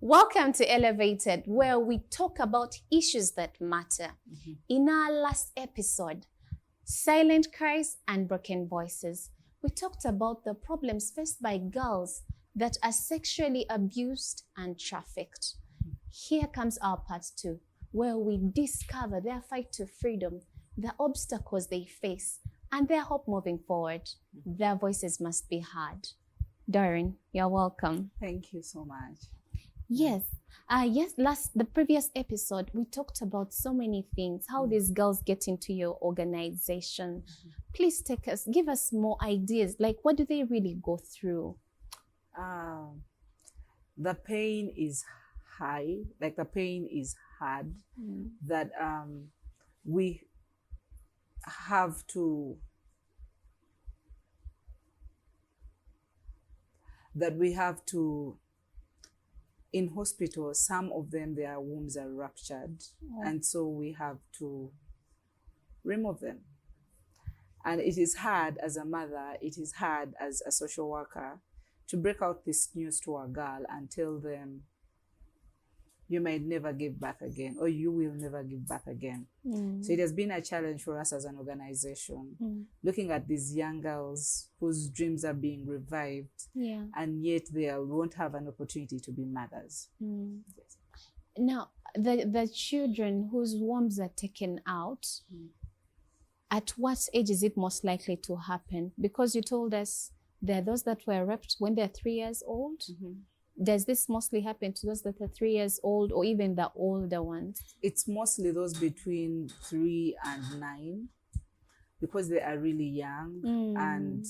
Welcome to Elevated, where we talk about issues that matter. In our last episode, Silent Cries, Unbroken Voices, we talked about the problems faced by girls that are sexually abused and trafficked. Here comes our part 2, where we discover their fight to freedom, the obstacles they face, and their hope moving forward. Their voices must be heard. Doreen, you're welcome. Thank you so much. Yes. The previous episode, we talked about so many things, how these girls get into your organization. Please give us more ideas. Like, what do they really go through? The pain is high, like the pain is hard, that we have to in hospital, some of them, their wombs are ruptured, and so we have to remove them. And it is hard as a mother, it is hard as a social worker to break out this news to a girl and tell them, you might never give birth again, or you will never give birth again. So it has been a challenge for us as an organization, looking at these young girls whose dreams are being revived, and yet they won't have an opportunity to be mothers. Yes. Now, the children whose wombs are taken out, at what age is it most likely to happen? Because you told us there are those that were raped when they're 3 years old. Does this mostly happen to those that are 3 years old, or even the older ones? It's mostly those between 3 and 9, because they are really young, and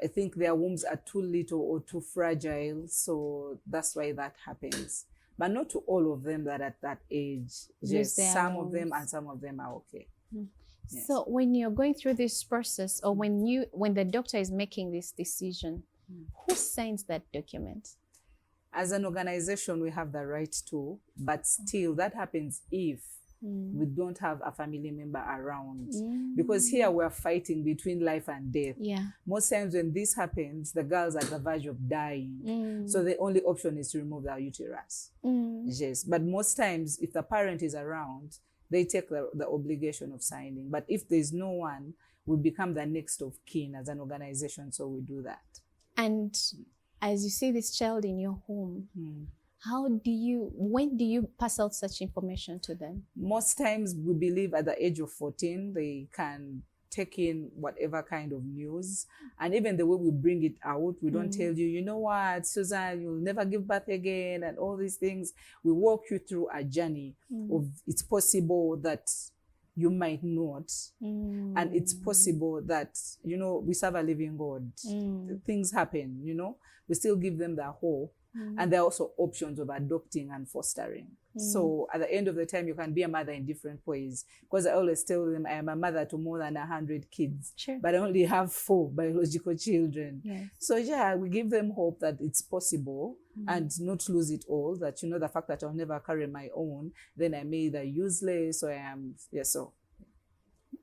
I think their wombs are too little or too fragile, so that's why that happens. But not to all of them that are at that age. Yes, some of them, and some of them are okay. Yes. So when you're going through this process, or when the doctor is making this decision, who signs that document? As an organization, we have the right to, but still that happens if we don't have a family member around. Because here we're fighting between life and death. Most times when this happens, the girls are at the verge of dying. So the only option is to remove their uterus. Yes, but most times if the parent is around, they take the obligation of signing. But if there's no one, we become the next of kin as an organization, so we do that. And as you see this child in your home, when do you pass out such information to them? Most times we believe at the age of 14, they can take in whatever kind of news. And even the way we bring it out, we don't tell you, you know what, Susan, you'll never give birth again, and all these things. We walk you through a journey of it's possible that you might not, and it's possible that, we serve a living God. Things happen, we still give them the hope, and there are also options of adopting and fostering. So at the end of the time, you can be a mother in different ways, because I always tell them I am a mother to more than 100 kids, but I only have 4 biological children. So we give them hope that it's possible, and not lose it all, that the fact that I'll never carry my own, then I'm either useless or I am, so.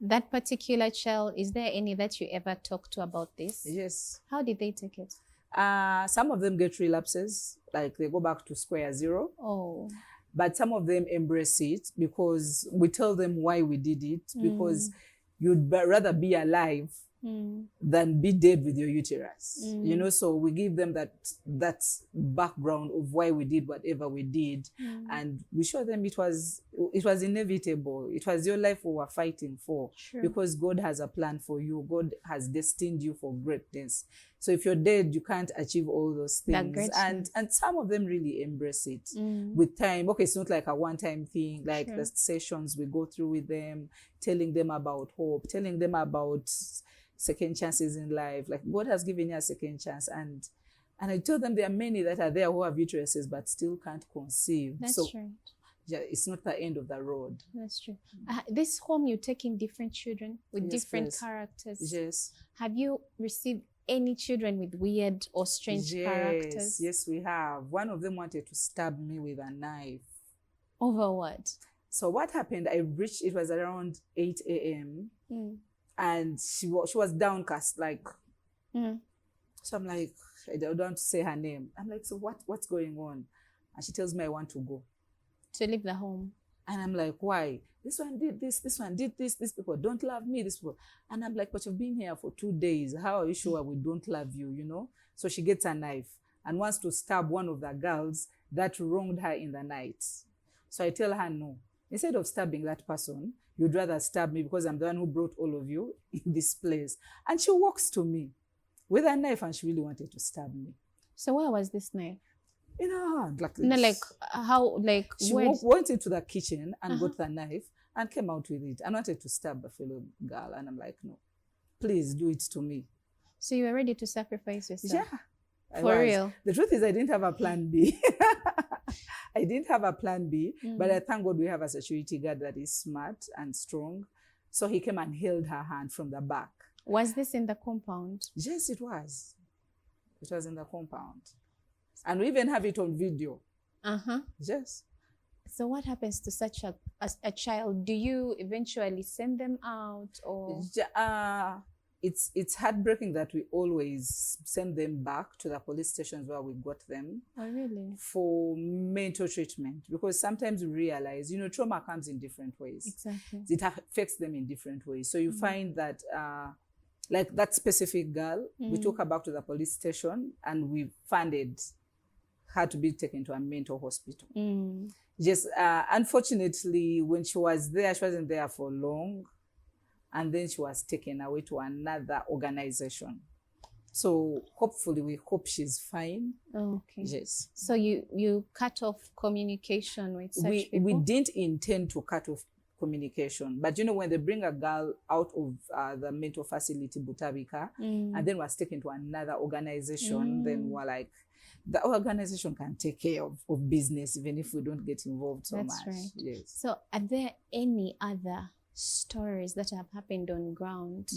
That particular child, is there any that you ever talked to about this? Yes. How did they take it? Some of them get relapses, like they go back to square zero. But some of them embrace it, because we tell them why we did it, because you'd rather be alive than be dead with your uterus. So we give them that background of why we did whatever we did, and we show them it was inevitable. It was your life we were fighting for, because God has a plan for you. God has destined you for greatness. So if you're dead, you can't achieve all those things. And some of them really embrace it with time. Okay, it's not like a one-time thing, like the sessions we go through with them, telling them about hope, telling them about second chances in life. Like, God has given you a second chance. And I told them there are many that are there who have uteruses but still can't conceive. That's right. Yeah, it's not the end of the road. That's true. This home, you're taking different children with different characters. Yes. Have you received any children with weird or strange characters? Yes, we have. One of them wanted to stab me with a knife. Over what? So what happened, it was around 8 a.m. And she was downcast, like, so I'm like, I don't want to say her name. I'm like, so what's going on? And she tells me, I want to go. To leave the home. And I'm like, why? This one did this one did this, these people don't love me, this people. And I'm like, but you've been here for 2 days. How are you sure we don't love you, you know? So she gets a knife and wants to stab one of the girls that wronged her in the night. So I tell her, no. Instead of stabbing that person, you'd rather stab me because I'm the one who brought all of you in this place. And she walks to me with a knife and she really wanted to stab me. So where was this knife? In her hand, like this. No, like how, like she went into the kitchen and got the knife and came out with it and wanted to stab a fellow girl. And I'm like, no, please do it to me. So you were ready to sacrifice yourself? Yeah. For real? The truth is I didn't have a plan B. I didn't have a plan B, but I thank God we have a security guard that is smart and strong. So he came and held her hand from the back. Was this in the compound? Yes, it was. It was in the compound. And we even have it on video. Yes. So what happens to such a child? Do you eventually send them out, or? It's heartbreaking that we always send them back to the police stations where we got them. Oh, really? For mental treatment. Because sometimes we realize, you know, trauma comes in different ways. Exactly. It affects them in different ways. So you find that, like that specific girl, we took her back to the police station and we funded her to be taken to a mental hospital. Just unfortunately, when she was there, she wasn't there for long. And then she was taken away to another organization. So hopefully, we hope she's fine. Okay. Yes. So you cut off communication with such people? We didn't intend to cut off communication. But, you know, when they bring a girl out of the mental facility, Butabika, and then was taken to another organization, then we're like, the organization can take care of business even if we don't get involved so much. That's right. Yes. So are there any other stories that have happened on ground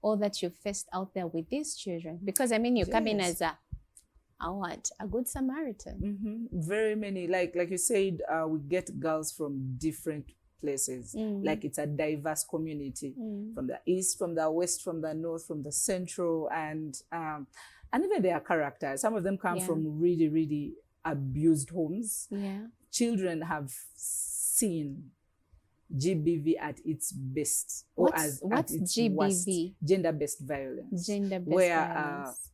or that you've faced out there with these children? Because I mean, you come in as a good Samaritan. Very many, like you said, we get girls from different places. Like it's a diverse community from the east, from the west, from the north, from the central, and even their characters. Some of them come from really, really abused homes. Children have seen GBV at its best, or what's at its GBV? worst. Gender-based violence. Gender-based where, violence.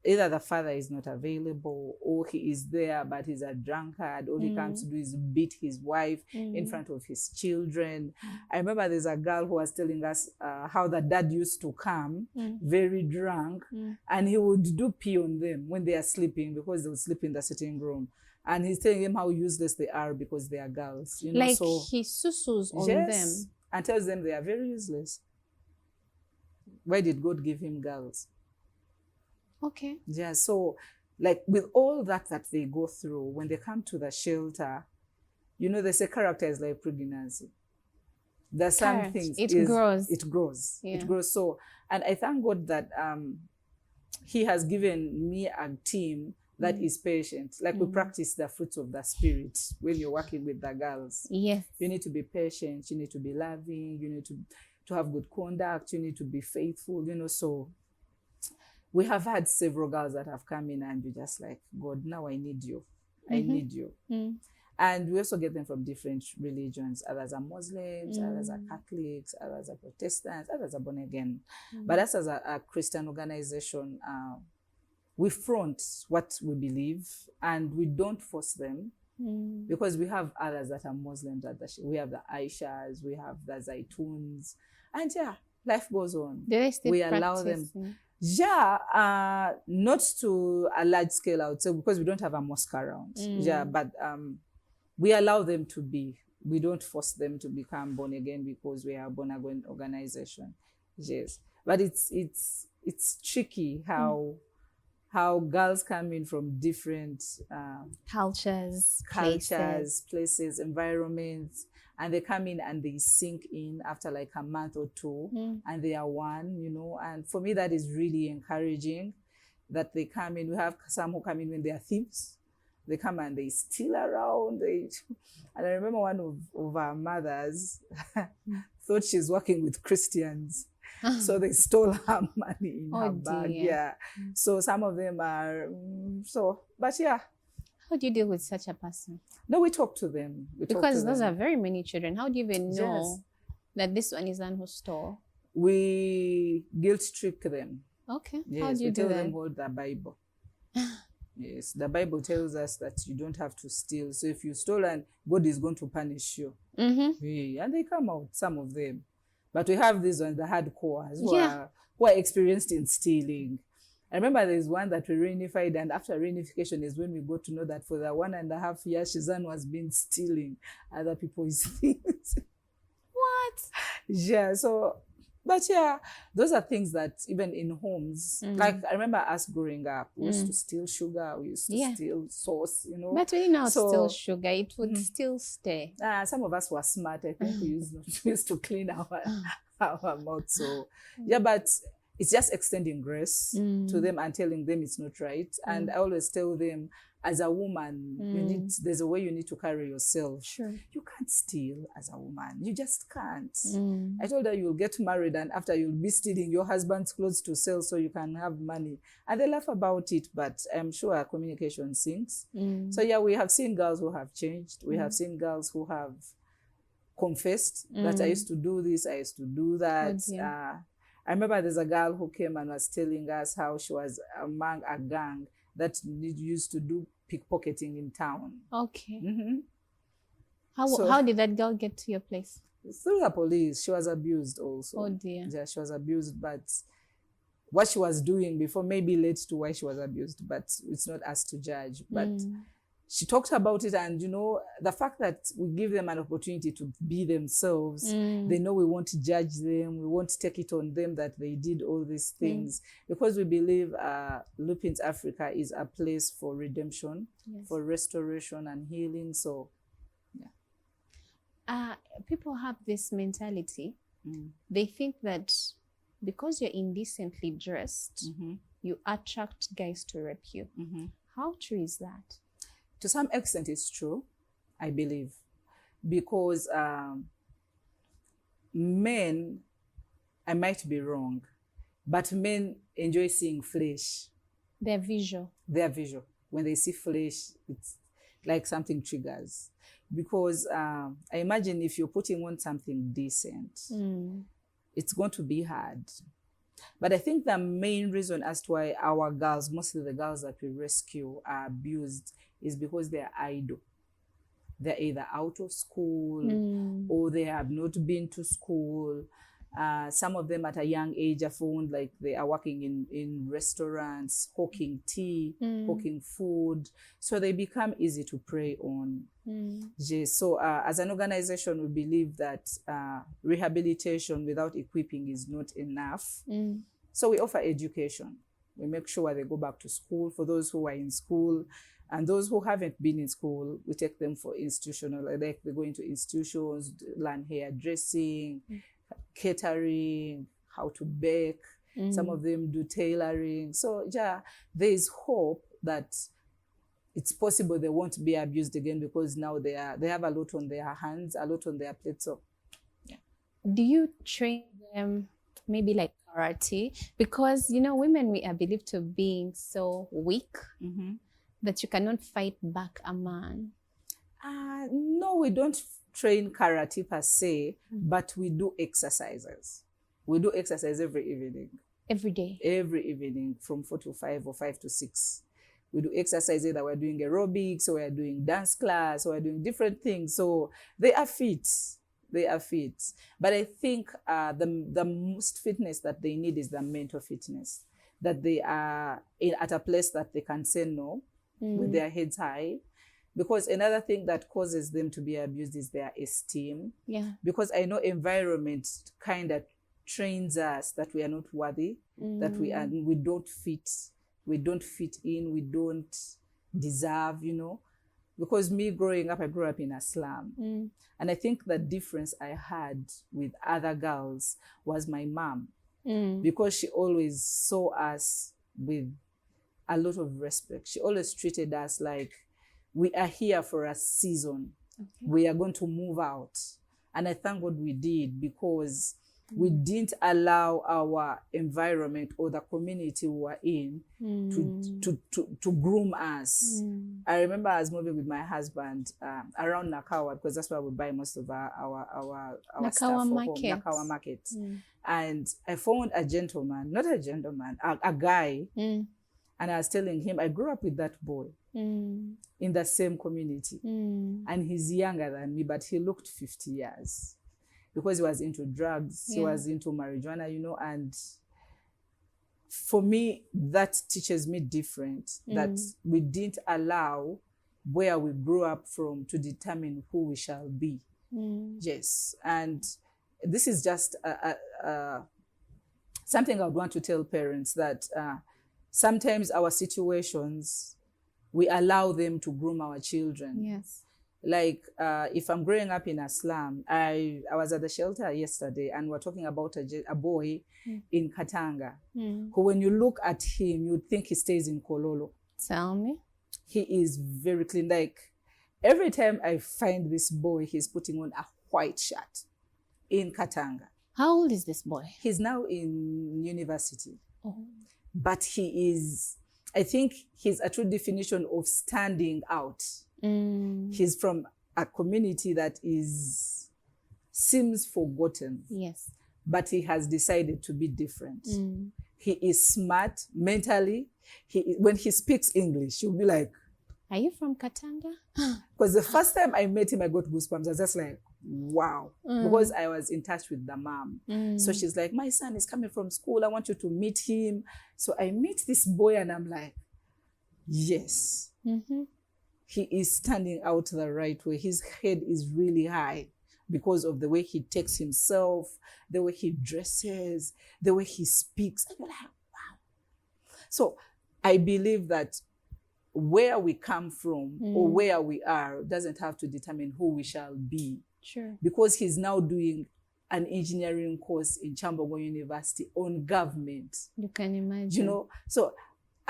Either the father is not available, or he is there but he's a drunkard. All he comes to do is beat his wife in front of his children. I remember there's a girl who was telling us how the dad used to come very drunk, and he would do pee on them when they are sleeping because they would sleep in the sitting room. And he's telling them how useless they are because they are girls. You know, like so he susus on them. And tells them they are very useless. Why did God give him girls? Okay. Yeah, so like with all that they go through, when they come to the shelter, you know, they say character is like pregnancy. There's some things. It grows. It grows. Yeah. It grows. So, and I thank God that he has given me a team that is patient. Like we practice the fruits of the spirit when you're working with the girls. Yes. You need to be patient. You need to be loving. You need to have good conduct. You need to be faithful, you know. So we have had several girls that have come in and you're just like, God, now I need you. I need you. And we also get them from different religions. Others are Muslims, others are Catholics, others are Protestants, others are born again. But us as a Christian organization, we front what we believe and we don't force them because we have others that are Muslims. We have the Aishas, we have the Zaituns, and life goes on. Do they still we allow them. Not to a large scale, I would say, because we don't have a mosque around. But we allow them to be. We don't force them to become born again because we are a born again organization. Yes, but it's tricky how girls come in from different cultures, places, environments, and they come in and they sink in after like a month or two, and they are one, you know. And for me, that is really encouraging that they come in. We have some who come in when they are thieves. They come and they steal around. And I remember one of our mothers thought she's working with Christians. So they stole her money in her bag. Dear. Yeah. So some of them are, but yeah. How do you deal with such a person? No, we talk to them. Because those are very many children. How do you even know Yes. that this one is an who stole? We guilt trip them. Okay. Yes, How do you we do tell that? them hold the Bible. Yes, the Bible tells us that you don't have to steal. So if you stole, and God is going to punish you. Yeah, and they come out, some of them. But we have these ones, the hardcores, who are experienced in stealing. I remember there's one that we reunified, and after reunification is when we got to know that for the 1.5 years, Shizan was been stealing other people's things. What? Yeah, so, but yeah, those are things that even in homes, like I remember us growing up, we used to steal sugar, we used to steal sauce, you know. But we did not steal sugar, it would still stay. Some of us were smart. I think we used to clean our mouth. So, yeah, but it's just extending grace to them and telling them it's not right. And I always tell them, as a woman, there's a way you need to carry yourself. Sure. You can't steal as a woman. You just can't. I told her you'll get married and after you'll be stealing your husband's clothes to sell so you can have money. And they laugh about it, but I'm sure our communication sinks. So yeah, we have seen girls who have changed. We have seen girls who have confessed that I used to do this, I used to do that. I remember there's a girl who came and was telling us how she was among a gang that used to do pickpocketing in town. Okay. How did that girl get to your place? Through the police. She was abused also. Oh dear. Yeah, she was abused, but what she was doing before maybe led to why she was abused, but it's not us to judge. But she talked about it, and you know, the fact that we give them an opportunity to be themselves, they know we won't judge them, we won't take it on them that they did all these things, because we believe Lupins Africa is a place for redemption, for restoration and healing. So yeah, people have this mentality. They think that because you're indecently dressed, you attract guys to rape you. How true is that? To some extent, it's true, I believe, because men, I might be wrong, but men enjoy seeing flesh. They're visual. They're visual. When they see flesh, it's like something triggers. Because I imagine if you're putting on something decent, it's going to be hard. But I think the main reason as to why our girls, mostly the girls that we rescue, are abused is because they're idle. They're either out of school or they have not been to school. Some of them at a young age are found like they are working in restaurants, hawking tea, hawking food. So they become easy to prey on. So as an organization, we believe that rehabilitation without equipping is not enough. So we offer education. We make sure they go back to school for those who are in school. And those who haven't been in school, we take them for institutional, like they go into institutions, learn hairdressing, catering, how to bake. Some of them do tailoring. So yeah, there is hope that it's possible they won't be abused again, because now they have a lot on their hands, a lot on their plates. So yeah. Do you train them maybe like karate? Because you know, women, we are believed to being so weak that you cannot fight back a man. No, we don't train karate per se, but we do exercises. We do exercise every evening. Every day? Every evening from 4 to 5 or 5 to 6. We do exercise, either we're doing aerobics or we're doing dance class or we're doing different things. So they are fit. They are fit. But I think the most fitness that they need is the mental fitness. That they are at a place that they can say no with their heads high. Because another thing that causes them to be abused is their esteem. Yeah. Because I know environment kind of trains us that we are not worthy, that we don't fit in, we don't deserve, you know. Because me growing up, I grew up in a slum. And I think the difference I had with other girls was my mom. Because she always saw us with a lot of respect. She always treated us like we are here for a season. Okay. We are going to move out. And I thank God we did, because We didn't allow our environment or the community we were in to groom us. I remember I was moving with my husband around Nyakwa, because that's where we buy most of our Nyakwa stuff for market. home, Nyakwa market. And I found a gentleman, not a gentleman, a guy, and I was telling him, I grew up with that boy in the same community, and he's younger than me, but he looked 50 years. Because he was into drugs, he was into marijuana, you know, and for me, that teaches me different, that we didn't allow where we grew up from to determine who we shall be. Yes, and this is just something I would want to tell parents, that sometimes our situations, we allow them to groom our children. Yes. Like if I'm growing up in a slum, I was at the shelter yesterday and we're talking about a boy in Katanga who, when you look at him, you'd think he stays in Kololo. Tell me. He is very clean. Like every time I find this boy, he's putting on a white shirt in Katanga. How old is this boy? He's now in university. But he is, I think he's a true definition of standing out. He's from a community that seems forgotten. Yes. But he has decided to be different. He is smart mentally. When he speaks English, you'll be like, are you from Katanga? Because the first time I met him, I got goosebumps. I was just like, wow. Because I was in touch with the mom. So she's like, my son is coming from school. I want you to meet him. So I meet this boy and I'm like, yes. He is standing out the right way. His head is really high because of the way he takes himself, the way he dresses, the way he speaks. And you're like, wow. So I believe that where we come from or where we are doesn't have to determine who we shall be. Sure. Because he's now doing an engineering course in Chambogo University on government. You can imagine. You know, so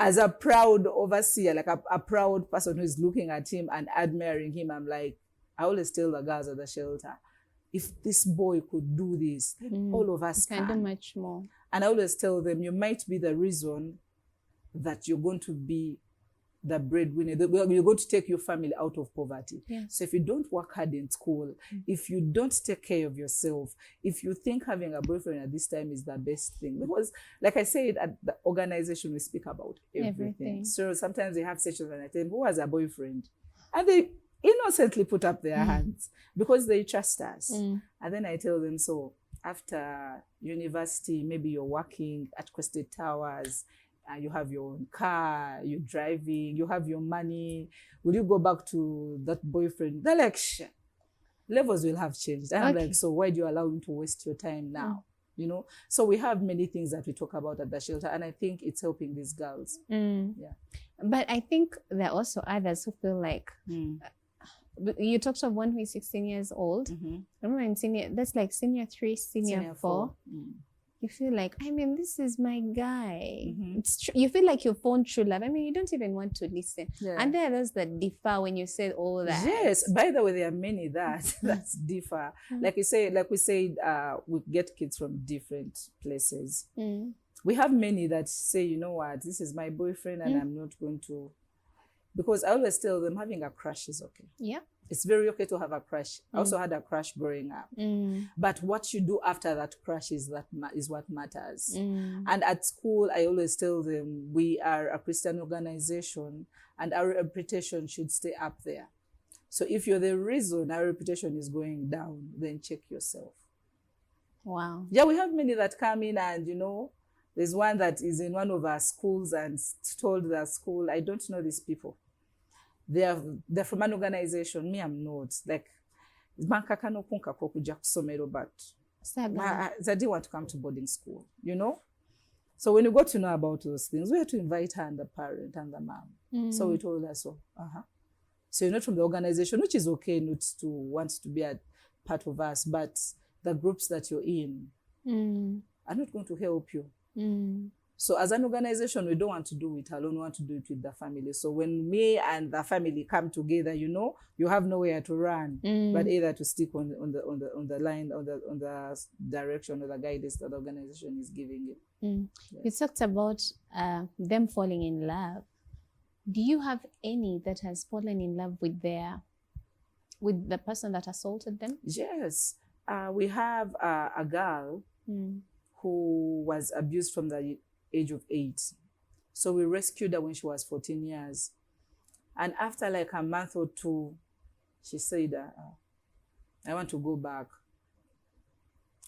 as a proud overseer, like a proud person who is looking at him and admiring him, I'm like, I always tell the girls at the shelter, if this boy could do this, then all of us can do much more. And I always tell them, you might be the reason that you're going to be the breadwinner. You're going to take your family out of poverty. Yes. So if you don't work hard in school, if you don't take care of yourself, if you think having a boyfriend at this time is the best thing, because like I said, at the organization, we speak about everything. So sometimes they have sessions and I tell them, who has a boyfriend? And they innocently put up their hands because they trust us. And then I tell them, so after university, maybe you're working at Crested Towers, you have your own car, you're driving, you have your money. Will you go back to that boyfriend? They're like, shit, levels will have changed. And I'm like, so why do you allow him to waste your time now? You know? So we have many things that we talk about at the shelter, and I think it's helping these girls. Yeah. But I think there are also others who feel like, you talked of one who is 16 years old. I remember in senior, that's like senior 3, senior 4. You feel like, I mean, this is my guy. It's you feel like you found true love. I mean, you don't even want to listen. And there are those that differ when you said all that. Yes, by the way, there are many that differ. Like we said, we get kids from different places. We have many that say, you know what, this is my boyfriend and I'm not going to, because I always tell them having a crush is okay. Yeah. It's very okay to have a crush. I also had a crush growing up. But what you do after that crush is what matters. And at school, I always tell them, we are a Christian organization and our reputation should stay up there. So if you're the reason our reputation is going down, then check yourself. Wow. Yeah, we have many that come in and, you know, there's one that is in one of our schools and told the school, I don't know these people. They're from an organization. Me, I'm not. Like, but I didn't want to come to boarding school, you know? So when you got to know about those things, we had to invite her and the parent and the mom. So we told her, so you're not from the organization, which is okay not to want to be a part of us, but the groups that you're in are not going to help you. So as an organization, we don't want to do it alone. We want to do it with the family. So when me and the family come together, you know, you have nowhere to run, but either to stick on the line, on the direction or the guidance that the organization is giving you. Yes. You talked about them falling in love. Do you have any that has fallen in love with the person that assaulted them? Yes. We have a girl who was abused from the age of 8. So we rescued her when she was 14 years. And after like a month or 2, she said, I want to go back.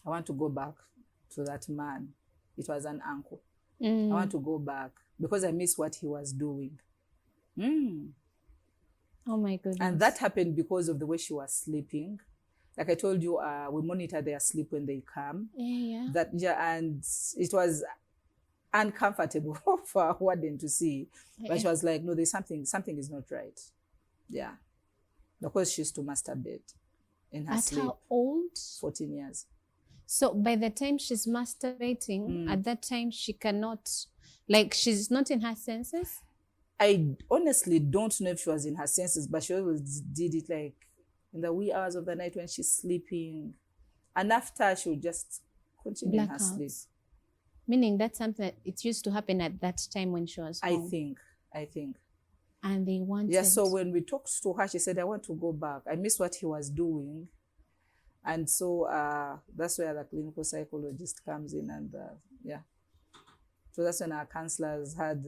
I want to go back to that man. It was an uncle. I want to go back because I miss what he was doing. Oh my goodness. And that happened because of the way she was sleeping. Like I told you, we monitor their sleep when they come. And it was uncomfortable for a warden to see. But she was like, no, there's something is not right. Yeah. Because she used to masturbate in her sleep. At how old? 14 years. So by the time she's masturbating, at that time she cannot, like she's not in her senses? I honestly don't know if she was in her senses, but she always did it like in the wee hours of the night when she's sleeping. And after she would just continue in her sleep. Meaning that's something that it used to happen at that time when she was home. I think. And they wanted... Yeah, so when we talked to her, she said, I want to go back. I miss what he was doing. And so that's where the clinical psychologist comes in and So that's when our counselors had,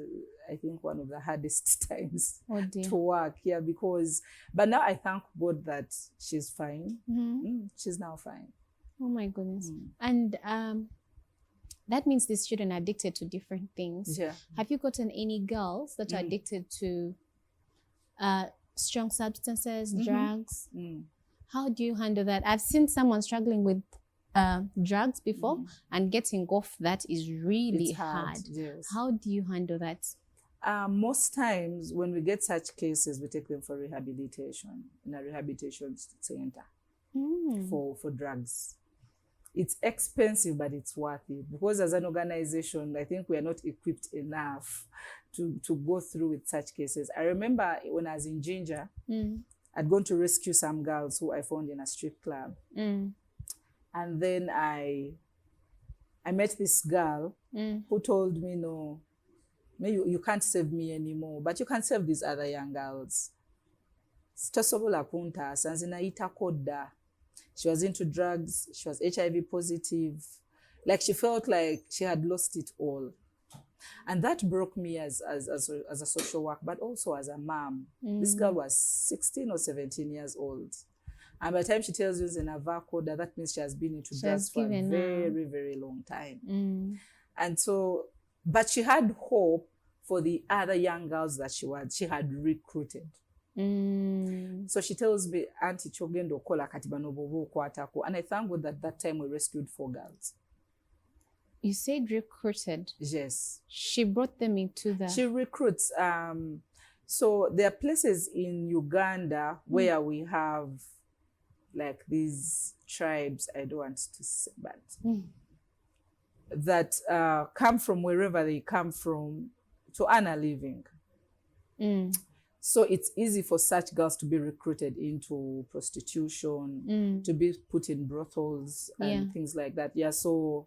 I think, one of the hardest times to work. Yeah, but now I thank God that she's fine. She's now fine. Oh my goodness. And that means these children are addicted to different things. Yeah. Have you gotten any girls that are addicted to strong substances, drugs? How do you handle that? I've seen someone struggling with drugs before, and getting off that is really hard. Yes. How do you handle that? Most times when we get such cases, we take them for rehabilitation in a rehabilitation center for drugs. It's expensive, but it's worth it, because as an organization, I think we are not equipped enough to go through with such cases. I remember when I was in Ginger, I'd gone to rescue some girls who I found in a strip club. And then I met this girl who told me, no, you can't save me anymore, but you can save these other young girls. She was into drugs. She was HIV positive. Like she felt like she had lost it all. And that broke me as a social worker, but also as a mom. This girl was 16 or 17 years old. And by the time she tells you in a VACODA, that means she has been into drugs for a very, very long time. And so, but she had hope for the other young girls that she had recruited. So she tells me, Auntie Chogendo kola katibano bobo kwatako. And I thank God that that time we rescued 4 girls. You said recruited? Yes. She brought them into the... She recruits. So there are places in Uganda where we have like these tribes, I don't want to say, but that come from wherever they come from to earn a living. So it's easy for such girls to be recruited into prostitution, to be put in brothels and things like that. Yeah, so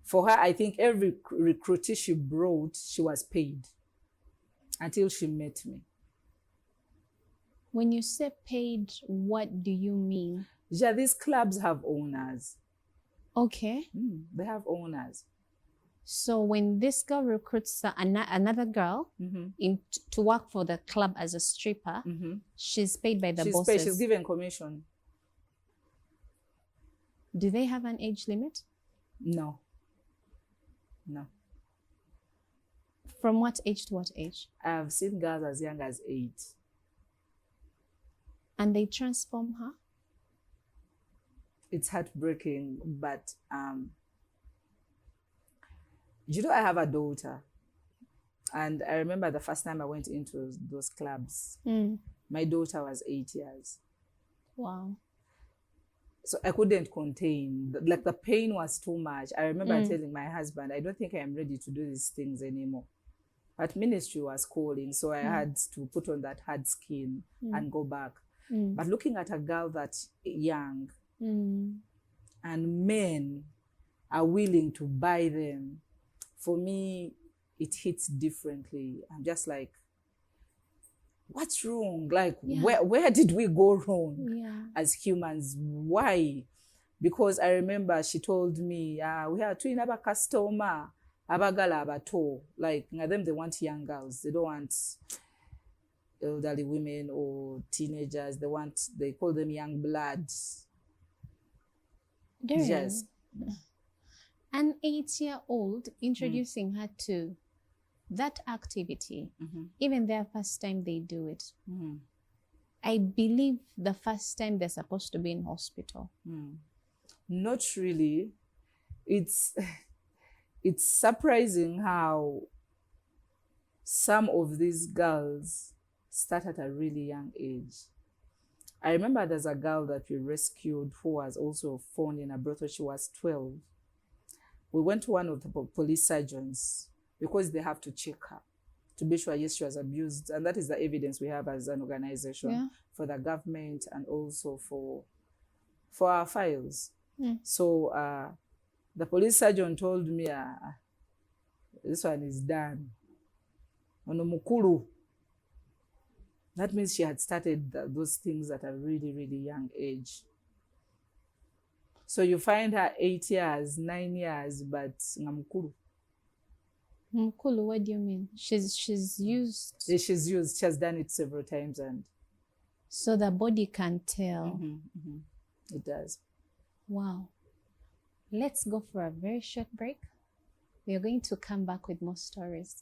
for her, I think every recruitee she brought, she was paid until she met me. When you say paid, what do you mean? Yeah, these clubs have owners. Okay. They have owners. So when this girl recruits another girl to work for the club as a stripper, she's paid by the bosses. She's given commission. Do they have an age limit? No. No. From what age to what age? I've seen girls as young as 8. And they transform her? It's heartbreaking, but you know, I have a daughter, and I remember the first time I went into those clubs, my daughter was 8 years. Wow. So I couldn't contain, like the pain was too much. I remember telling my husband, I don't think I am ready to do these things anymore. But ministry was calling, so I had to put on that hard skin and go back. But looking at a girl that's young and men are willing to buy them, for me, it hits differently. I'm just like, what's wrong? Like, where did we go wrong as humans? Why? Because I remember she told me, we have two in our customer, abagala abato. Like, them, they want young girls. They don't want elderly women or teenagers. They call them young bloods. Yes. An 8-year-old introducing her to that activity, even their first time they do it. I believe the first time they're supposed to be in hospital. Not really. It's surprising how some of these girls start at a really young age. I remember there's a girl that we rescued who was also found in a brothel. She was 12. We went to one of the police surgeons because they have to check her to be sure, yes, she was abused. And that is the evidence we have as an organization for the government and also for our files. So the police surgeon told me, this one is done. Onomukuru. That means she had started those things at a really, really young age. So you find her 8 years, 9 years, but ngamukuru. Mukulu, what do you mean? She's used. She's used. She has done it several times, and so the body can tell. It does. Wow. Let's go for a very short break. We are going to come back with more stories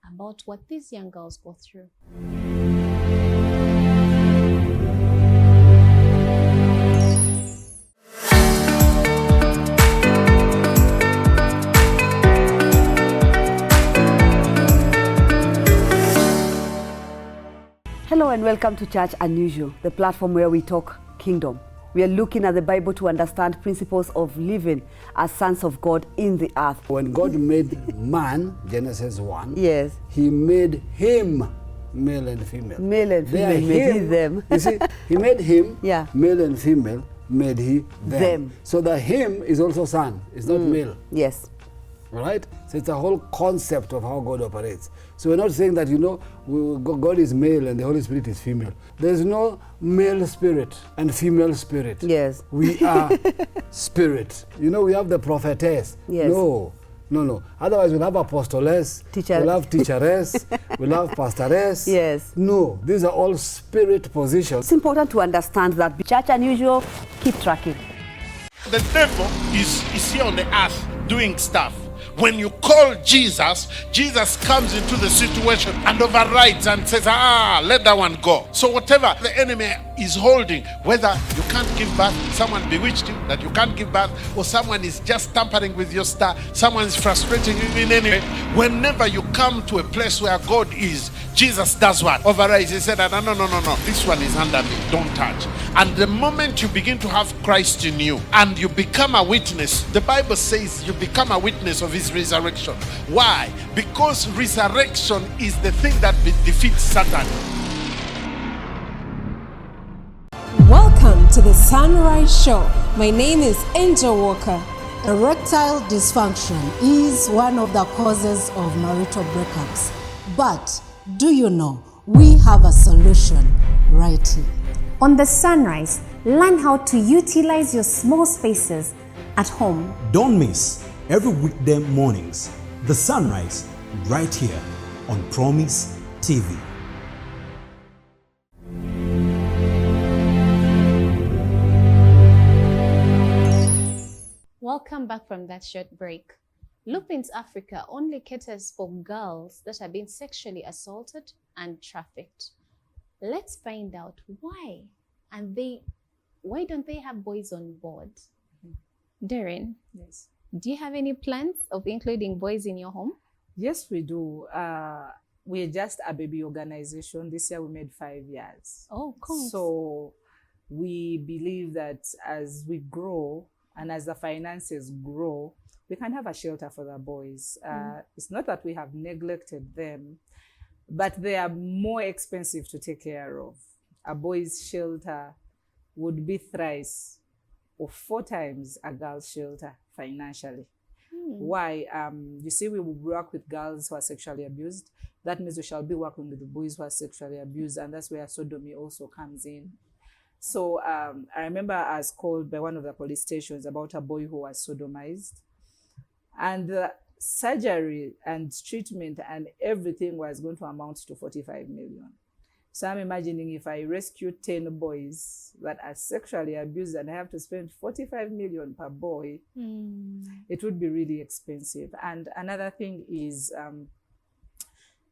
about what these young girls go through. Hello and welcome to Church Unusual, the platform where we talk kingdom. We are looking at the Bible to understand principles of living as sons of God in the earth. When God made man, Genesis 1, Yes. he made him male and female. Male and They are female, made he him. them. You see, he made him, Yeah. male and female, made he Them. So the him is also son, it's not male. Yes. All right? So it's a whole concept of how God operates. So we're not saying that, God is male and the Holy Spirit is female. There's no male spirit and female spirit. Yes. We are spirit. We have the prophetess. Yes. No. Otherwise, we'll have apostoless, Teacher. we'll have teacheress, we'll have pastoress. Yes. No, these are all spirit positions. It's important to understand that Church Unusual, keep tracking. The devil is here on the earth doing stuff. When you call Jesus, Jesus comes into the situation and overrides and says, let that one go. So whatever the enemy is holding, whether you can't give birth, someone bewitched you that you can't give birth, or someone is just tampering with your star, someone is frustrating you in any way, whenever you come to a place where God is, Jesus does what? Overrides. He said, no, this one is under me, don't touch. And the moment you begin to have Christ in you and you become a witness, the Bible says you become a witness of his resurrection. Why? Because resurrection is the thing that defeats Satan. Welcome to the Sunrise Show. My name is Angel Walker. Erectile dysfunction is one of the causes of marital breakups. But do you know we have a solution right here? On the Sunrise, learn how to utilize your small spaces at home. Don't miss every weekday mornings, The Sunrise, right here on Promise TV. Welcome back from that short break. Lupins Africa only caters for girls that have been sexually assaulted and trafficked. Let's find out why. And why don't they have boys on board? Doreen, Yes. do you have any plans of including boys in your home? Yes, we do. We're just a baby organization. This year we made 5 years. Oh, cool. So we believe that as we grow and as the finances grow, we can have a shelter for the boys. It's not that we have neglected them, but they are more expensive to take care of. A boy's shelter would be thrice or 4 times a girl's shelter financially. Why? You see, we will work with girls who are sexually abused. That means we shall be working with the boys who are sexually abused, and that's where sodomy also comes in. So I remember I was called by one of the police stations about a boy who was sodomized, and the surgery and treatment and everything was going to amount to 45 million. So I'm imagining if I rescue 10 boys that are sexually abused and I have to spend 45 million per boy, it would be really expensive. And another thing is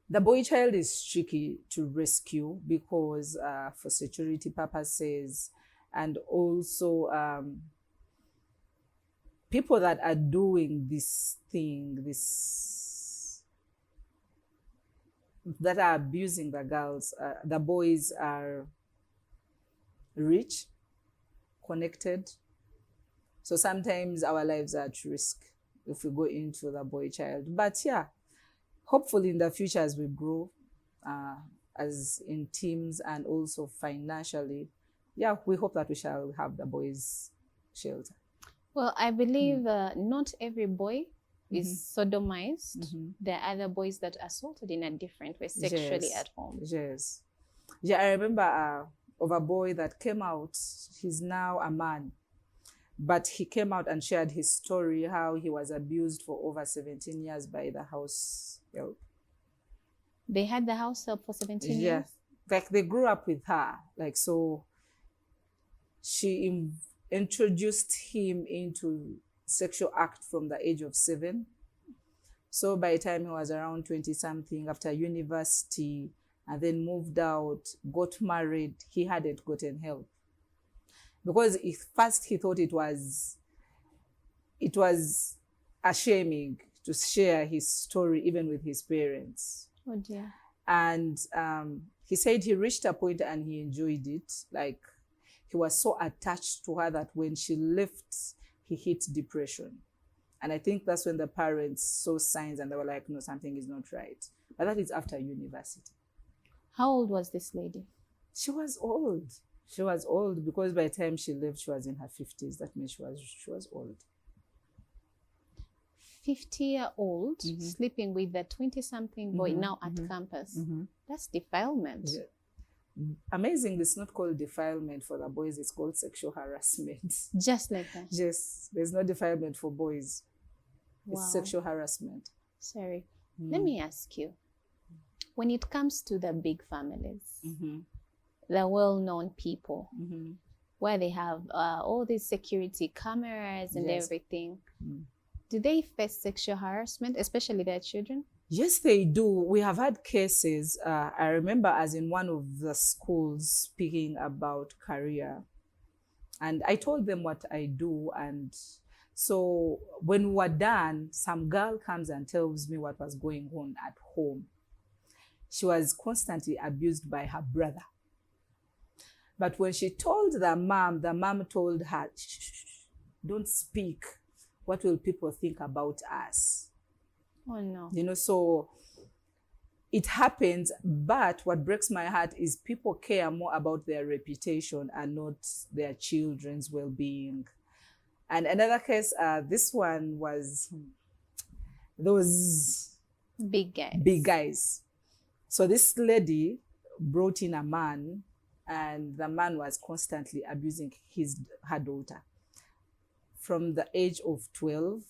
the boy child is tricky to rescue because for security purposes, and also people that are doing this thing, that are abusing the girls, the boys are rich, connected. So sometimes our lives are at risk if we go into the boy child. But yeah, hopefully in the future as we grow, as in teams and also financially, yeah, we hope that we shall have the boys' shelter. Well, I believe not every boy is sodomized. There are other boys that are assaulted in a different way, sexually at home. Yes. Yeah, I remember of a boy that came out. He's now a man. But he came out and shared his story, how he was abused for over 17 years by the house help. They had the house help for 17 years? Yeah. Like they grew up with her. Like, so she introduced him into sexual act from the age of 7. So by the time he was around 20-something, after university, and then moved out, got married, he hadn't gotten help. Because first he thought it was ashaming to share his story even with his parents. Oh dear. And he said he reached a point and he enjoyed it. Like, he was so attached to her that when she left, he hit depression. And I think that's when the parents saw signs and they were like, no, something is not right. But that is after university. How old was this lady? She was old. She was old because by the time she left, she was in her 50s. That means she was old. 50-year-old sleeping with a 20-something boy now at campus. That's defilement. Yeah. Amazing, it's not called defilement for the boys, it's called sexual harassment. Just like that? Yes, there's no defilement for boys. Wow. It's sexual harassment. Sorry. Let me ask you, when it comes to the big families, the well-known people, where they have all these security cameras and everything, do they face sexual harassment, especially their children? Yes, they do. We have had cases. I remember as in one of the schools speaking about career. And I told them what I do. And so when we were done, some girl comes and tells me what was going on at home. She was constantly abused by her brother. But when she told the mom told her, shh, don't speak. What will people think about us? Oh, no. You know, so it happens, but what breaks my heart is people care more about their reputation and not their children's well-being. And another case, this one was those big guys. Big guys. So this lady brought in a man, and the man was constantly abusing her daughter from the age of 12.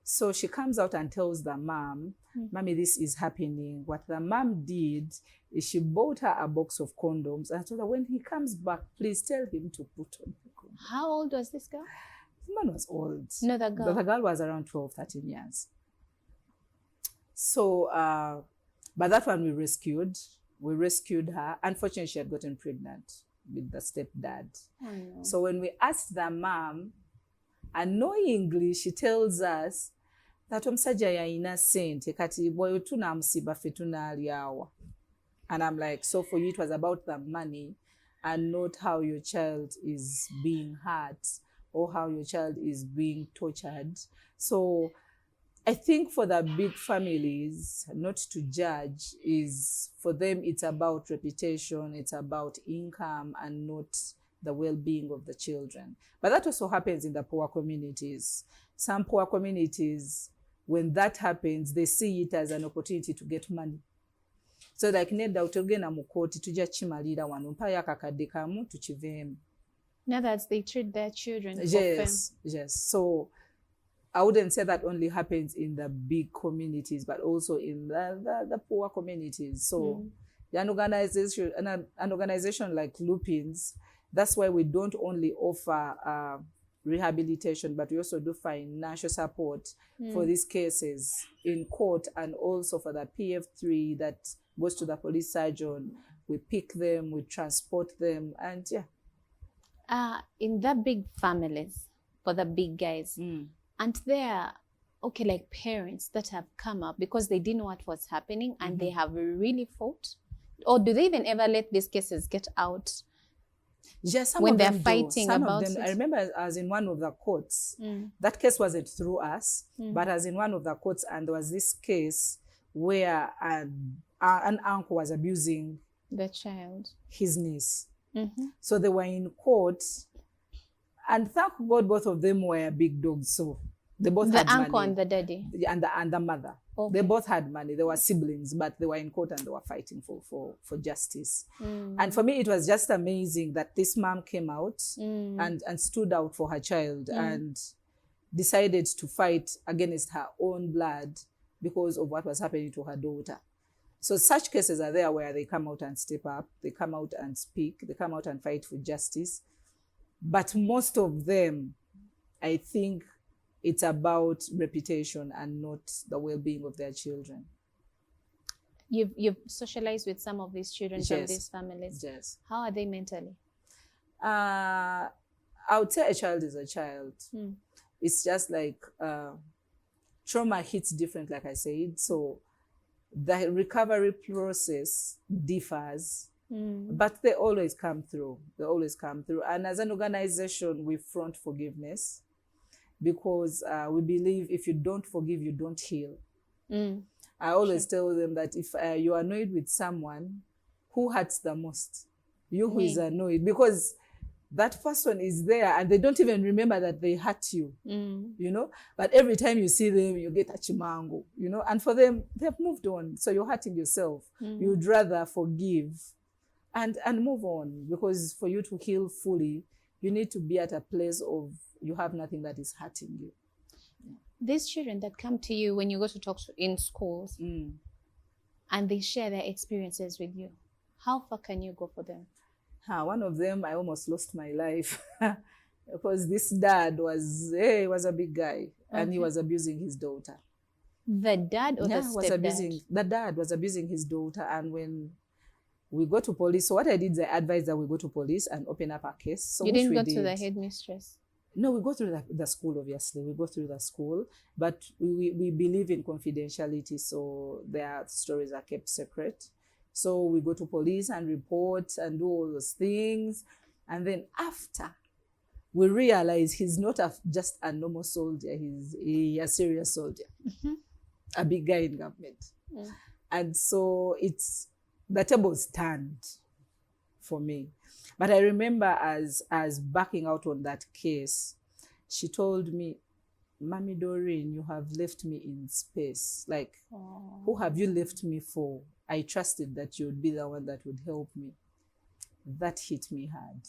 So she comes out and tells the mom, Mommy, this is happening. What the mom did is she bought her a box of condoms and told her, when he comes back, please tell him to put on the condom. How old was this girl? The man was old. No, the girl. The girl was around 12, 13 years. So, but that one we rescued. We rescued her. Unfortunately, she had gotten pregnant with the stepdad. Oh, no. So when we asked the mom, unknowingly, she tells us that omusajja yalina sente kati bwe tunamusiba ffe tunaalyawa. And I'm like, so for you it was about the money. and not how your child is being hurt or how your child is being tortured. So I think for the big families, not to judge, is for them it's about reputation, it's about income, and not the well-being of the children. But that also happens in the poor communities. Some poor communities, when that happens, they see it as an opportunity to get money. So like nedda otogenda mu kooti tujja kimalira wano mpayo akakadde kamu tukiveemu. In other words, they treat their children for fame. Yes. So I wouldn't say that only happens in the big communities, but also in the poor communities. So an organization like Lupins, that's why we don't only offer rehabilitation, but we also do financial support for these cases in court, and also for the PF3 that goes to the police surgeon. We pick them, we transport them, and in the big families, for the big guys, and there, okay, like parents that have come up because they didn't know what was happening and they have really fought? Or do they even ever let these cases get out? Yes, some when of they're them fighting do. Some about of them, it? I remember as in one of the courts, that case wasn't through us, but as in one of the courts, and there was this case where an uncle was abusing the child, his niece. So they were in court, and thank God both of them were big dogs, so they both had money. The uncle and the daddy? And the mother. Okay. They both had money. They were siblings, but they were in court and they were fighting for justice. And for me, it was just amazing that this mom came out and stood out for her child and decided to fight against her own blood because of what was happening to her daughter. So such cases are there where they come out and step up, they come out and speak, they come out and fight for justice. But most of them, I think, it's about reputation and not the well-being of their children. You've socialized with some of these children from these families. Yes. How are they mentally? I would say a child is a child. It's just like trauma hits different, like I said. So the recovery process differs, but they always come through. They always come through. And as an organization, we front forgiveness, because we believe if you don't forgive, you don't heal. I always tell them that if you are annoyed with someone, who hurts the most? You who is annoyed, because that person is there and they don't even remember that they hurt you, you know? But every time you see them, you get a chimango, you know? And for them, they've moved on. So you're hurting yourself. You'd rather forgive and move on, because for you to heal fully, you need to be at a place of you have nothing that is hurting you. These children that come to you when you go to talk in schools and they share their experiences with you, how far can you go for them? One of them, I almost lost my life because this dad was a big guy and he was abusing his daughter. The dad or the stepdad? The dad was abusing his daughter, and when we go to police, so what I did is I advised that we go to police and open up a case. So you didn't go to the headmistress? No, we go through the school, obviously. We go through the school, but we believe in confidentiality, so their stories are kept secret. So we go to police and report and do all those things. And then after, we realize he's not just a normal soldier, he's a serious soldier, a big guy in government. And so the tables turned for me. But I remember as backing out on that case, she told me, Mommy Doreen, you have left me in space. Like, who have you left me for? I trusted that you would be the one that would help me. That hit me hard.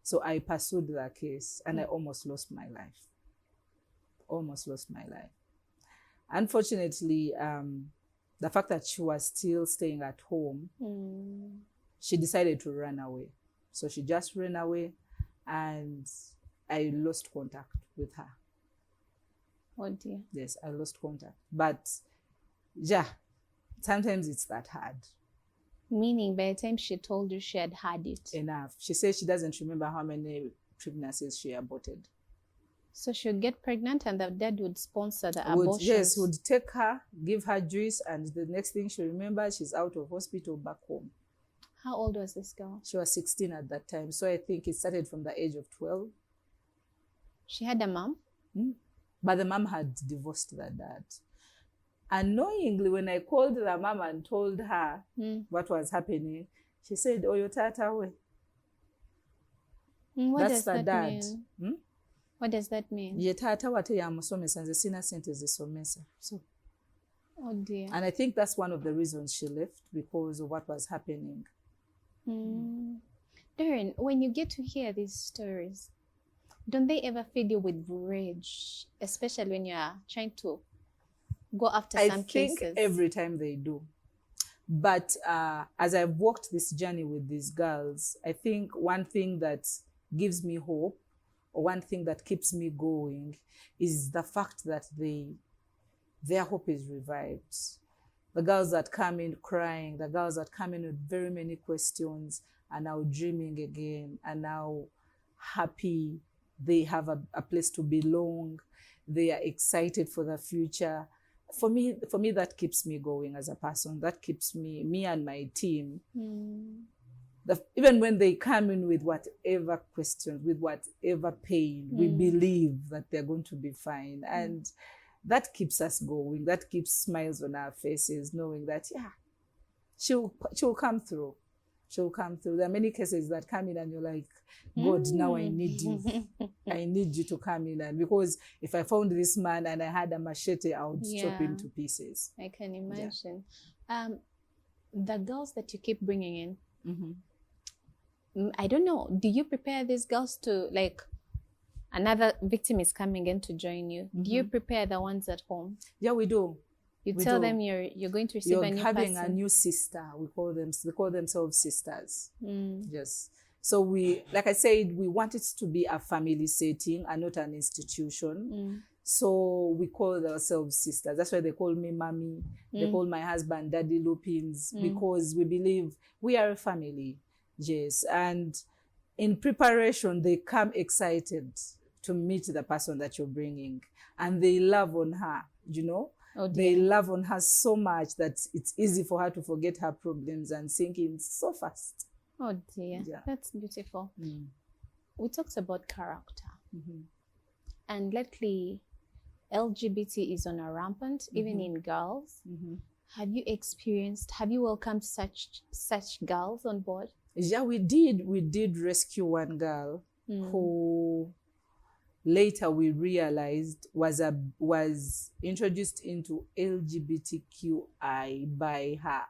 So I pursued the case and I almost lost my life. Almost lost my life. Unfortunately, the fact that she was still staying at home, she decided to run away. So she just ran away and I lost contact with her. Oh dear. Yes, I lost contact. But yeah, sometimes it's that hard. Meaning by the time she told you, she had had it? Enough. She says she doesn't remember how many pregnancies she aborted. So she would get pregnant and the dad would sponsor the abortion? Yes, would take her, give her juice, and the next thing she remembers, she's out of hospital back home. How old was this girl? She was 16 at that time. So I think it started from the age of 12. She had a mom? But the mom had divorced the dad. Unknowingly, when I called the mom and told her what was happening, she said, "Oh, your tata way." What That's does the that dad. mean? What does that mean? Ye tata wate yamusomesa nze sina sente zisomesa. So, Oh dear. and I think that's one of the reasons she left, because of what was happening. Doreen, when you get to hear these stories, don't they ever fill you with rage, especially when you are trying to go after some cases? I think every time they do. But as I've walked this journey with these girls, I think one thing that gives me hope, or one thing that keeps me going, is the fact that their hope is revived. The girls that come in crying, the girls that come in with very many questions, are now dreaming again, are now happy. They have a place to belong. They are excited for the future. For me, that keeps me going as a person. That keeps me and my team. Even when they come in with whatever questions, with whatever pain, we believe that they're going to be fine. And that keeps us going. That keeps smiles on our faces, knowing that, she'll come through. She'll come through. There are many cases that come in and you're like, God, now I need you. I need you to come in. And because if I found this man and I had a machete, I would chop him to pieces. I can imagine. The girls that you keep bringing in, I don't know, do you prepare these girls to, like, another victim is coming in to join you? Do you prepare the ones at home? Yeah, we do. You tell them you're going to receive a new person. You're having a new sister. They call themselves sisters. Yes. So like I said, we want it to be a family setting and not an institution. So we call ourselves sisters. That's why they call me mommy. They call my husband Daddy Lupins, because we believe we are a family. Yes. And in preparation, they come excited to meet the person that you're bringing. And they love on her, you know. Oh, they love on her so much that it's easy for her to forget her problems and sink in so fast. Oh dear, that's beautiful. We talked about character. And lately, LGBT is on a rampant, even in girls. Have you welcomed such girls on board? Yeah, we did. We did rescue one girl who later we realized was introduced into LGBTQI by her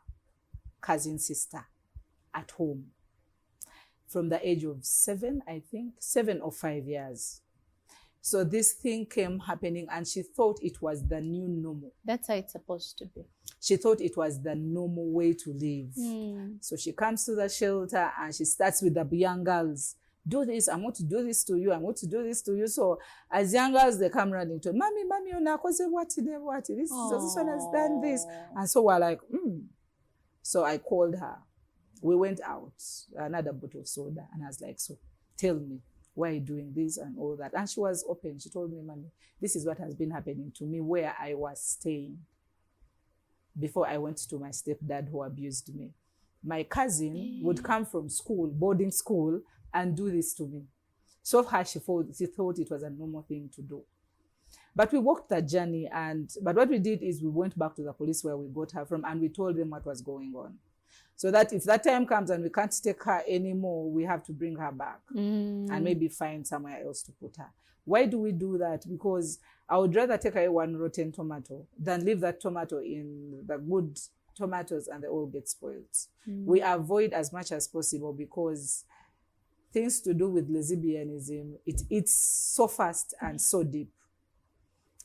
cousin sister at home from the age of 7, I think, 7 or 5 years. So this thing came happening and she thought it was the new normal. That's how it's supposed to be. She thought it was the normal way to live. So she comes to the shelter and she starts with the young girls. Do this, I'm going to do this to you, I'm going to do this to you. So as young girls, they come running to, Mommy, what? This one has done this. And so we're like, So I called her. We went out, another bottle of soda, and I was like, so tell me, why are you doing this and all that? And she was open. She told me, Mommy, this is what has been happening to me where I was staying before I went to my stepdad who abused me. My cousin would come from school, boarding school, and do this to me. So her, she thought it was a normal thing to do. But we walked that journey, but what we did is we went back to the police where we got her from, and we told them what was going on. So that if that time comes and we can't take her anymore, we have to bring her back and maybe find somewhere else to put her. Why do we do that? Because I would rather take away one rotten tomato than leave that tomato in the good tomatoes and they all get spoiled. We avoid as much as possible because things to do with lesbianism, it eats so fast and so deep.